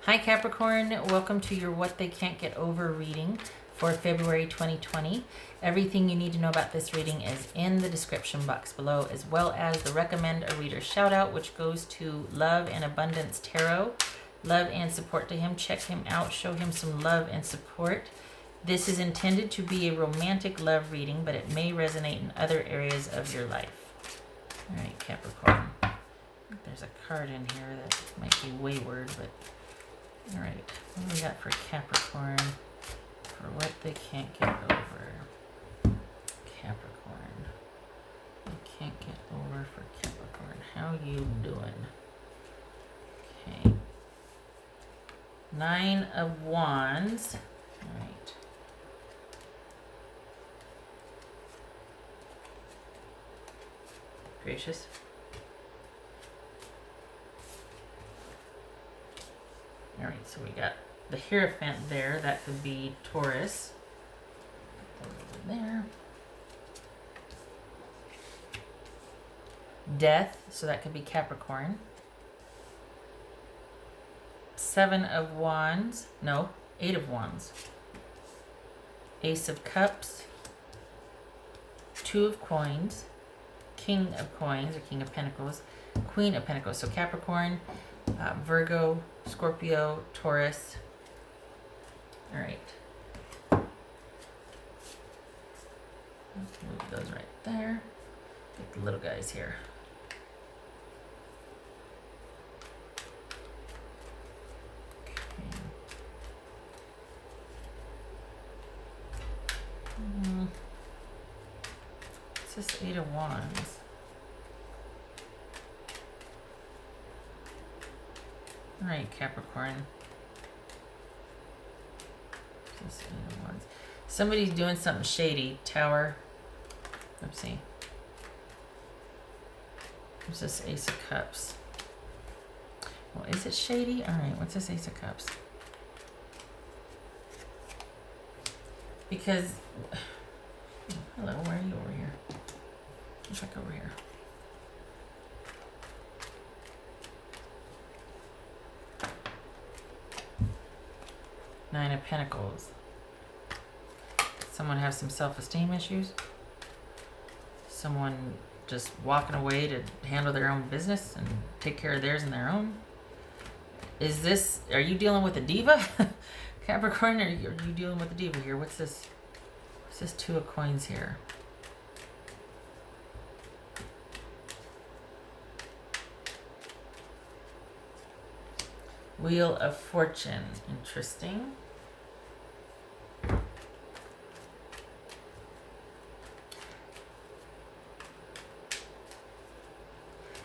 Hi Capricorn, welcome to your What They Can't Get Over reading for February 2020. Everything you need to know about this reading is in the description box below, as well as the Recommend a Reader shout out, which goes to Love and Abundance Tarot. Love and support to him. Check him out. Show him some love and support. This is intended to be a romantic love reading, but it may resonate in other areas of your life. All right, Capricorn. There's a card in here that might be wayward, but all right, what do we got for Capricorn for what they can't get over? Capricorn. They can't get over for Capricorn. How you doing? Okay. 9 of Wands. All right. Gracious. All right, so we got the Hierophant there. That could be Taurus. Over there. Death, so that could be Capricorn. 7 of Wands. No, 8 of Wands. Ace of Cups. 2 of Coins. King of Coins, or King of Pentacles. Queen of Pentacles. So Capricorn, Virgo, Scorpio, Taurus. All right. Let's move those right there. Get the little guys here. Okay. It's just 8 of Wands. All right, Capricorn. Just 8 of Wands. Somebody's doing something shady. Tower. Oopsie. It's this Ace of Cups. Well, is it shady? All right, what's this Ace of Cups? Because, hello, where are you over here? Let's check over here. Nine of Pentacles. Someone have some self-esteem issues. Someone just walking away to handle their own business and take care of theirs and their own. Is this, are you dealing with a diva? Capricorn, are you dealing with a diva here? What's this? What's this 2 of Coins here? Wheel of Fortune. Interesting.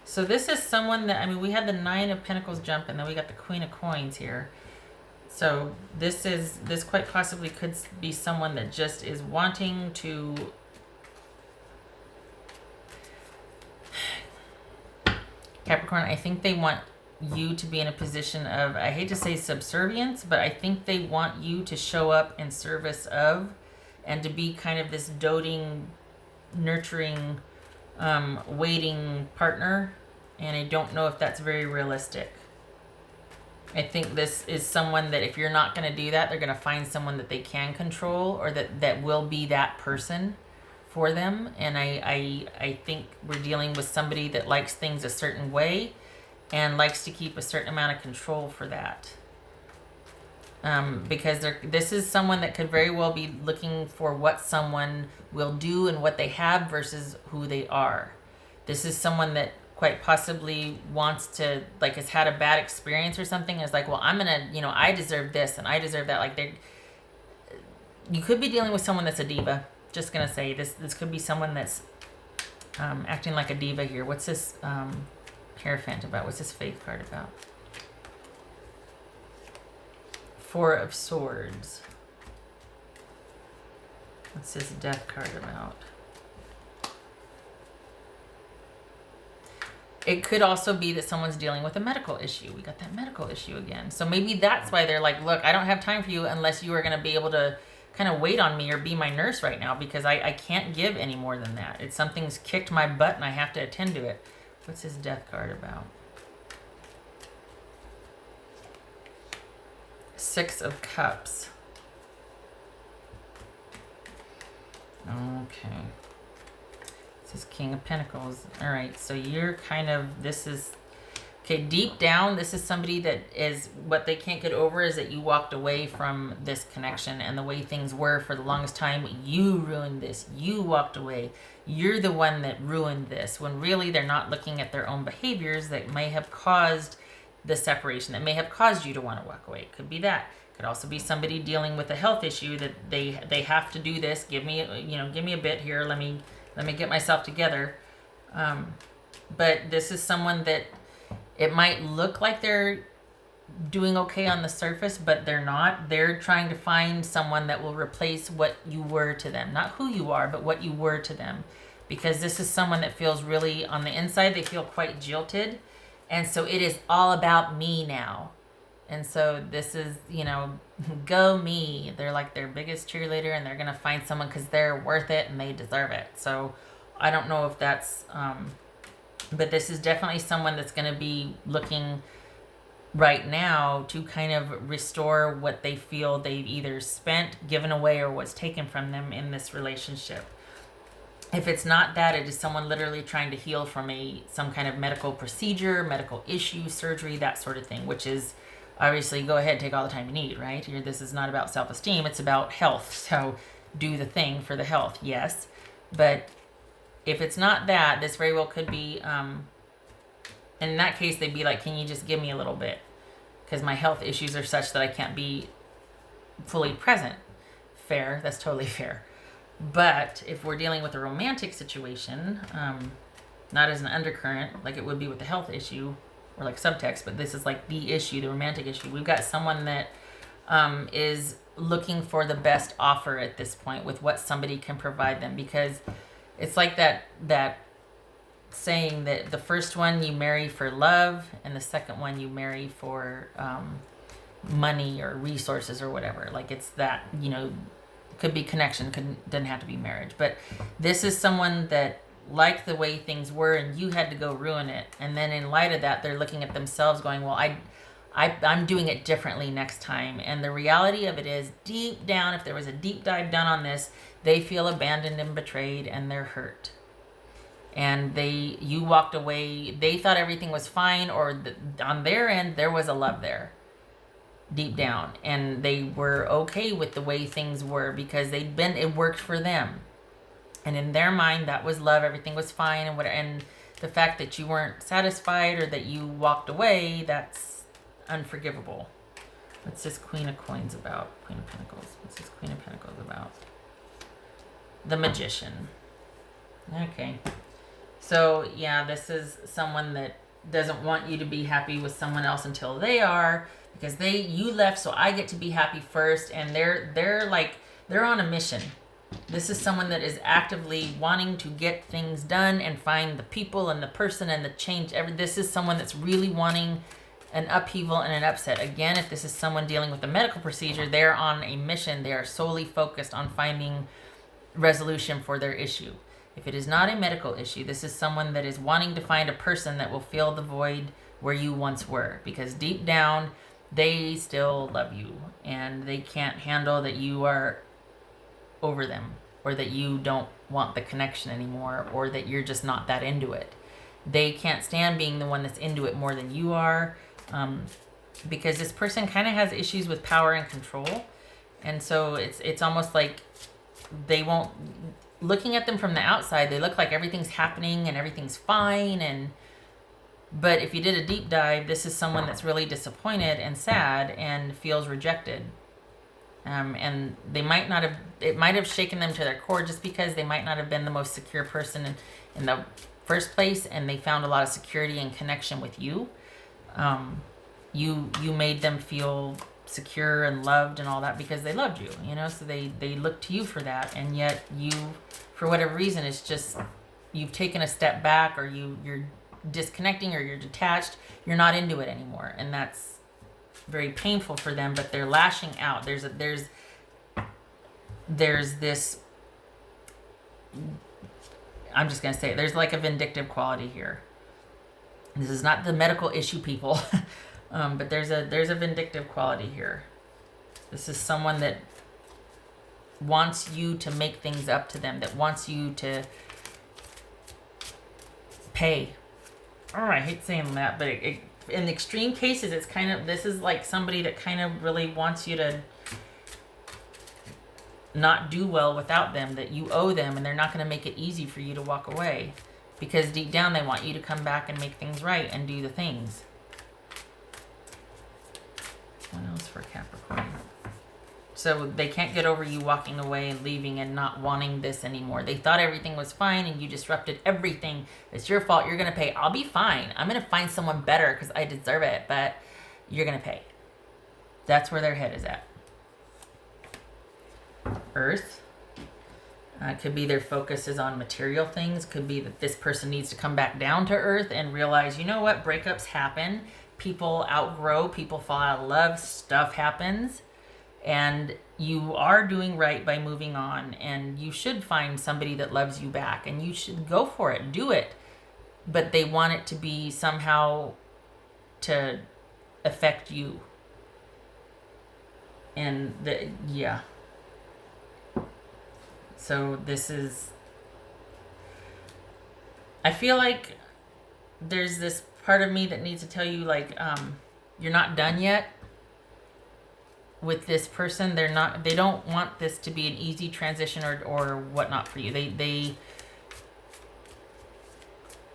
So this is someone that, I mean, we had the 9 of Pentacles jump, and then we got the Queen of Coins here. So this quite possibly could be someone that just is wanting to Capricorn, I think they want you to be in a position of, I hate to say subservience, but I think they want you to show up in service of, and to be kind of this doting, nurturing, waiting partner. And I don't know if that's very realistic. I think this is someone that if you're not going to do that, they're going to find someone that they can control, or that will be that person for them. And I think we're dealing with somebody that likes things a certain way and likes to keep a certain amount of control for that. Because this is someone that could very well be looking for what someone will do and what they have versus who they are. This is someone that quite possibly wants to, like, has had a bad experience or something, and is like, well, I'm gonna, you know, I deserve this and I deserve that. Like, you could be dealing with someone that's a diva. Just gonna say this could be someone that's acting like a diva here. What's this Hierophant about? What's this Faith card about? 4 of Swords. What's this Death card about? It could also be that someone's dealing with a medical issue. We got that medical issue again. So maybe that's why they're like, look, I don't have time for you unless you are going to be able to kind of wait on me or be my nurse right now, because I can't give any more than that. It's something's kicked my butt and I have to attend to it. What's his Death card about? Six of Cups. Okay. This is King of Pentacles. All right, so you're kind of, this is, okay, deep down, this is somebody that is, what they can't get over is that you walked away from this connection and the way things were for the longest time. You ruined this. You walked away. You're the one that ruined this, when really they're not looking at their own behaviors that may have caused the separation, that may have caused you to want to walk away. Could be that. Could also be somebody dealing with a health issue that they have to do this. Give me a bit here. Let me get myself together. But this is someone that it might look like they're doing okay on the surface, but they're not. They're trying to find someone that will replace what you were to them. Not who you are, but what you were to them. Because this is someone that feels really, on the inside, they feel quite jilted. And so it is all about me now. And so this is, go me. They're like their biggest cheerleader, and they're going to find someone because they're worth it and they deserve it. So I don't know if that's, but this is definitely someone that's going to be looking right now to kind of restore what they feel they've either spent, given away, or was taken from them in this relationship. If it's not that, it is someone literally trying to heal from some kind of medical procedure, medical issue, surgery, that sort of thing, which is obviously, go ahead, take all the time you need, right? This is not about self-esteem, it's about health. So do the thing for the health, yes. But if it's not that, this very well could be, and in that case, they'd be like, can you just give me a little bit? Because my health issues are such that I can't be fully present. Fair, that's totally fair. But if we're dealing with a romantic situation, not as an undercurrent, like it would be with the health issue, or like subtext, but this is like the issue, the romantic issue. We've got someone that is looking for the best offer at this point with what somebody can provide them, because it's like that saying that the first one you marry for love, and the second one you marry for money or resources or whatever. Like it's that, could be connection, doesn't have to be marriage. But this is someone that liked the way things were and you had to go ruin it. And then in light of that, they're looking at themselves going, well, I'm doing it differently next time. And the reality of it is, deep down, if there was a deep dive done on this, they feel abandoned and betrayed and they're hurt. And you walked away, they thought everything was fine, or on their end, there was a love there. Deep down, and they were okay with the way things were because it worked for them, and in their mind that was love, everything was fine, and whatever. And the fact that you weren't satisfied or that you walked away, that's unforgivable. What's this Queen of Coins about? Queen of Pentacles. What's this Queen of Pentacles about? The Magician. Okay, so yeah, this is someone that doesn't want you to be happy with someone else until they are. Because you left, so I get to be happy first, and they're on a mission. This is someone that is actively wanting to get things done and find the people and the person and the change. This is someone that's really wanting an upheaval and an upset. Again, if this is someone dealing with a medical procedure, they're on a mission. They are solely focused on finding resolution for their issue. If it is not a medical issue, this is someone that is wanting to find a person that will fill the void where you once were. Because deep down, they still love you, and they can't handle that you are over them, or that you don't want the connection anymore, or that you're just not that into it. They can't stand being the one that's into it more than you are, because this person kind of has issues with power and control. And so it's almost like they won't, looking at them from the outside, they look like everything's happening and everything's fine, but if you did a deep dive, this is someone that's really disappointed and sad and feels rejected. And it might have shaken them to their core, just because they might not have been the most secure person in the first place, and they found a lot of security and connection with you. You made them feel secure and loved and all that because they loved you, so they look to you for that. And yet you, for whatever reason, it's just, you've taken a step back, or you're disconnecting, or you're detached, you're not into it anymore, and that's very painful for them. But they're lashing out. There's this, I'm just gonna say it, there's like a vindictive quality here. This is not the medical issue, people. But there's a vindictive quality here. This is someone that wants you to make things up to them, that wants you to pay. Oh, I hate saying that, but in extreme cases, it's kind of, this is like somebody that kind of really wants you to not do well without them, that you owe them, and they're not going to make it easy for you to walk away, because deep down they want you to come back and make things right and do the things. What else for Capricorn? So they can't get over you walking away and leaving and not wanting this anymore. They thought everything was fine and you disrupted everything. It's your fault. You're going to pay. I'll be fine. I'm going to find someone better because I deserve it, but you're going to pay. That's where their head is at. Earth. Could be their focus is on material things. Could be that this person needs to come back down to earth and realize, you know what, breakups happen. People outgrow, people fall out of love, stuff happens. And you are doing right by moving on. And you should find somebody that loves you back. And you should go for it, do it. But they want it to be somehow to affect you. And yeah. So this is, I feel like there's this part of me that needs to tell you, like, you're not done yet with this person. They don't want this to be an easy transition or whatnot for you. They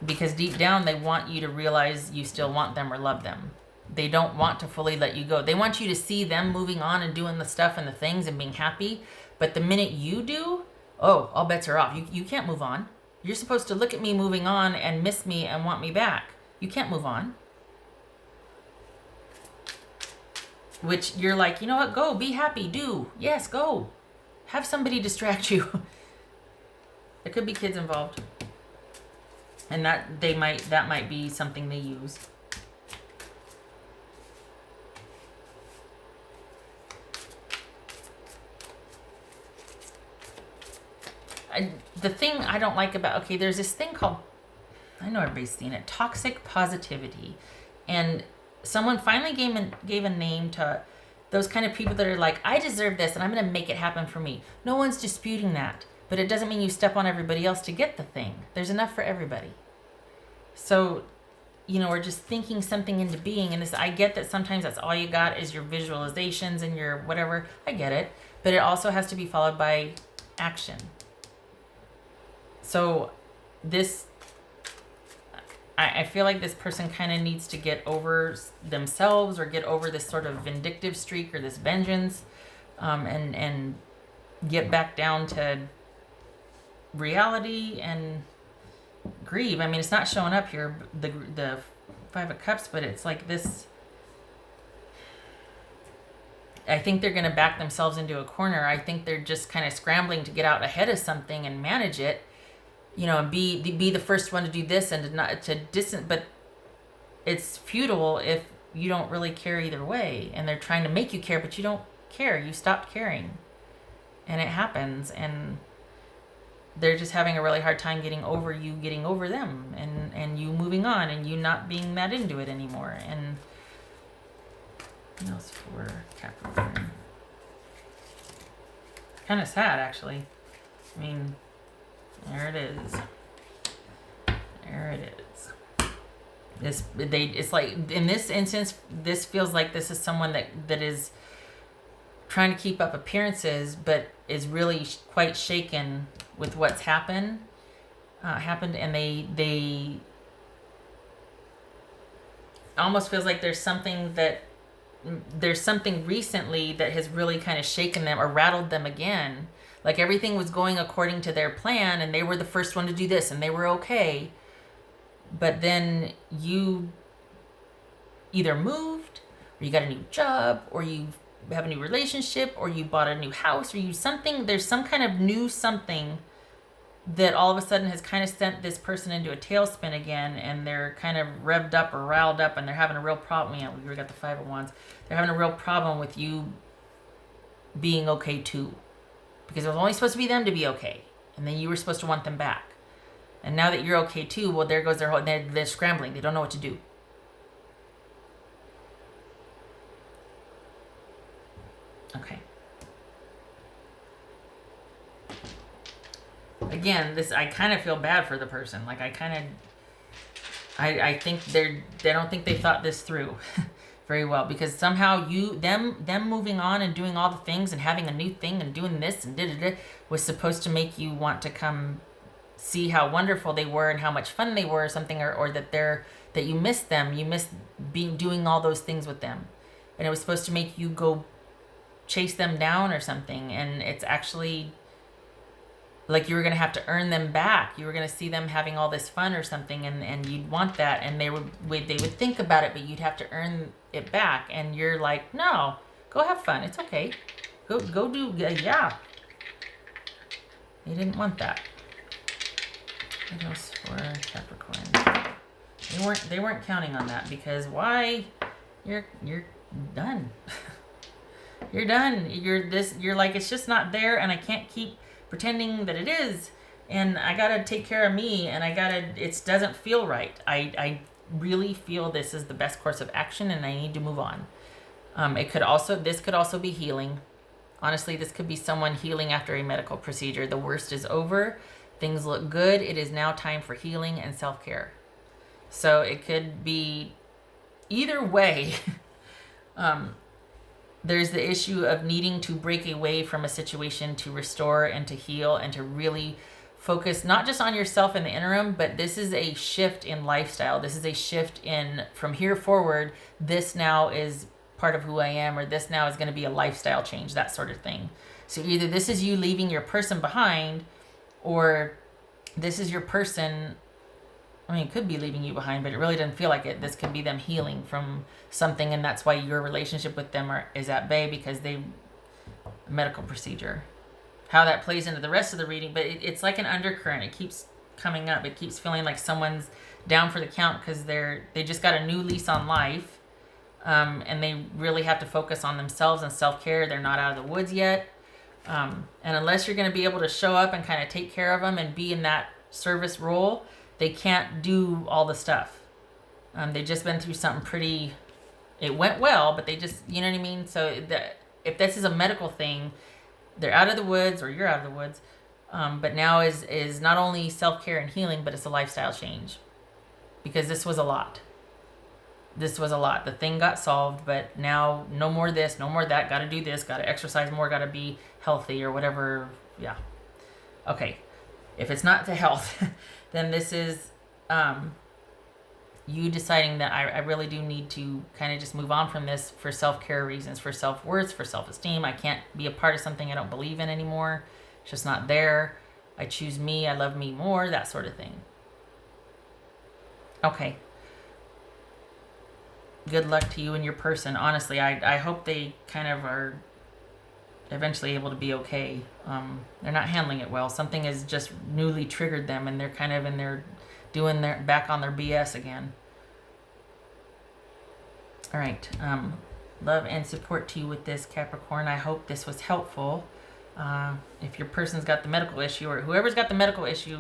because deep down they want you to realize you still want them or love them. They don't want to fully let you go. They want you to see them moving on and doing the stuff and the things and being happy. But the minute you do, oh, all bets are off. You can't move on. You're supposed to look at me moving on and miss me and want me back. You can't move on. Which you're like, you know what? Go, be happy, do. Yes, go. Have somebody distract you. There could be kids involved. And that might be something they use. The thing I don't like about, okay, there's this thing called, I know everybody's seen it, toxic positivity. And someone finally gave a name to those kind of people that are like, I deserve this and I'm going to make it happen for me. No one's disputing that. But it doesn't mean you step on everybody else to get the thing. There's enough for everybody. So, we're just thinking something into being. And I get that sometimes that's all you got is your visualizations and your whatever. I get it. But it also has to be followed by action. So I feel like this person kind of needs to get over themselves or get over this sort of vindictive streak or this vengeance, and get back down to reality and grieve. I mean, it's not showing up here, the Five of Cups, but it's like this. I think they're going to back themselves into a corner. I think they're just kind of scrambling to get out ahead of something and manage it. And be the first one to do this and to distance, but it's futile if you don't really care either way. And they're trying to make you care, but you don't care. You stopped caring, and it happens. And they're just having a really hard time getting over you, getting over them, and you moving on, and you not being that into it anymore. And what else for Capricorn? Kind of sad, actually. I mean. There it is. There it is. It's like, in this instance, this feels like this is someone that is trying to keep up appearances, but is really quite shaken with what's happened, and they almost feels like there's something recently that has really kind of shaken them or rattled them again. Like everything was going according to their plan and they were the first one to do this and they were okay. But then you either moved, or you got a new job, or you have a new relationship, or you bought a new house, or there's some kind of new something that all of a sudden has kind of sent this person into a tailspin again, and they're kind of revved up or riled up, and they're having a real problem. We already got the Five of Wands. They're having a real problem with you being okay too. Because it was only supposed to be them to be okay. And then you were supposed to want them back. And now that you're okay too, well, there goes they're scrambling. They don't know what to do. Okay. Again, I kind of feel bad for the person. Like I think they don't think they thought this through very well, because somehow them moving on and doing all the things and having a new thing and doing this and was supposed to make you want to come see how wonderful they were and how much fun they were or something, or that you missed them, you missed doing all those things with them, and it was supposed to make you go chase them down or something, and it's actually like you were going to have to earn them back. You were going to see them having all this fun or something, and you'd want that, and they would think about it, but you'd have to earn it back, and you're like, no, go have fun, it's okay, go do, yeah. They didn't want that. What else for Capricorn? They weren't counting on that, because why? You're done. You're done. You're like, it's just not there, and I can't keep pretending that it is, and I gotta take care of me, and it doesn't feel right. I really feel this is the best course of action, and I need to move on. This could also be healing. Honestly, this could be someone healing after a medical procedure. The worst is over. Things look good. It is now time for healing and self-care. So it could be either way. There's the issue of needing to break away from a situation to restore and to heal and to really focus not just on yourself in the interim, but this is a shift in lifestyle. This is a shift in, from here forward, this now is part of who I am, or this now is going to be a lifestyle change, that sort of thing. So either this is you leaving your person behind, or this is your person, I mean, it could be leaving you behind, but it really doesn't feel like it. This could be them healing from something, and that's why your relationship with them is at bay, because they medical procedure. How that plays into the rest of the reading, but it's like an undercurrent. It keeps coming up. It keeps feeling like someone's down for the count because they just got a new lease on life, and they really have to focus on themselves and self-care. They're not out of the woods yet, and unless you're going to be able to show up and kind of take care of them and be in that service role, they can't do all the stuff. They've just been through something pretty, it went well, but they just, you know what I mean? So if this is a medical thing, they're out of the woods, or you're out of the woods. But now is not only self-care and healing, but it's a lifestyle change, because this was a lot. This was a lot. The thing got solved, but now no more this, no more that. Got to do this, got to exercise more, got to be healthy or whatever. Yeah. Okay. If it's not to health, then this is you deciding that I really do need to kind of just move on from this for self-care reasons, for self-worth, for self-esteem. I can't be a part of something I don't believe in anymore. It's just not there. I choose me. I love me more, that sort of thing. Okay. Good luck to you and your person. Honestly, I hope they kind of are eventually able to be okay. They're not handling it well. Something has just newly triggered them, and they're kind of in their doing their back on their BS again. All right. Love and support to you with this, Capricorn. I hope this was helpful. If your person's got the medical issue, or whoever's got the medical issue,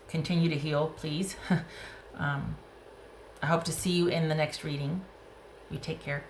continue to heal, please. I hope to see you in the next reading. You take care.